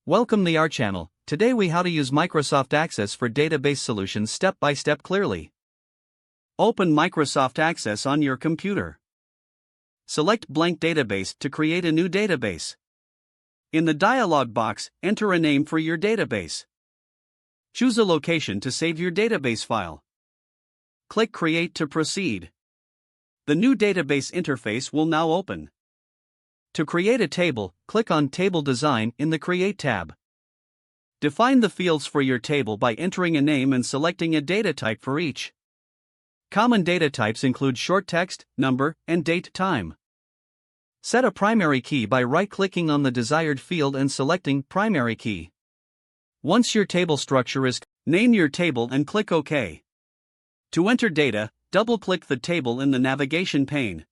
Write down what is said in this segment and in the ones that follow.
Welcome to our channel. Today we how to use Microsoft Access for database solutions step by step clearly. Open Microsoft Access on your computer. Select blank database to create a new database. In the dialog box, enter a name for your database. Choose a location to save your database file. Click Create to proceed. The new database interface will now open. To create a table, click on Table Design in the Create tab. Define the fields for your table by entering a name and selecting a data type for each. Common data types include short text, number, and date time. Set a primary key by right-clicking on the desired field and selecting Primary Key. Once your table structure is, name your table and click OK. To enter data, double-click the table in the navigation pane.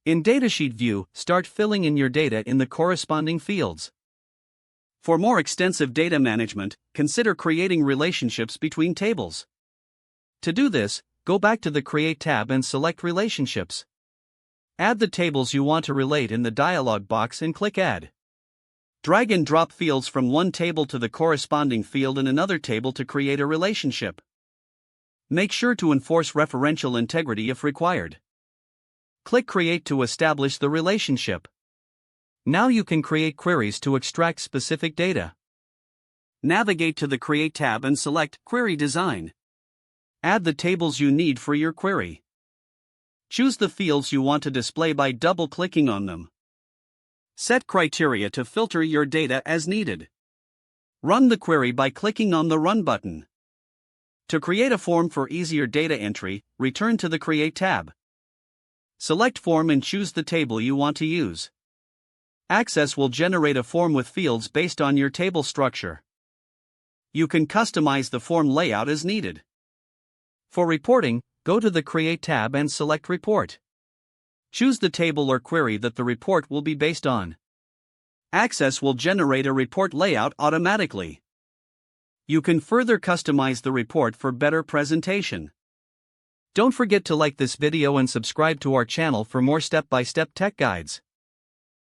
In Datasheet view, start filling in your data in the corresponding fields. For more extensive data management, consider creating relationships between tables. To do this, go back to the Create tab and select Relationships. Add the tables you want to relate in the dialog box and click Add. Drag and drop fields from one table to the corresponding field in another table to create a relationship. Make sure to enforce referential integrity if required. Click Create to establish the relationship. Now you can create queries to extract specific data. Navigate to the Create tab and select Query Design. Add the tables you need for your query. Choose the fields you want to display by double-clicking on them. Set criteria to filter your data as needed. Run the query by clicking on the Run button. To create a form for easier data entry, return to the Create tab. Select Form and choose the table you want to use. Access will generate a form with fields based on your table structure. You can customize the form layout as needed. For reporting, go to the Create tab and select Report. Choose the table or query that the report will be based on. Access will generate a report layout automatically. You can further customize the report for better presentation. Don't forget to like this video and subscribe to our channel for more step-by-step tech guides.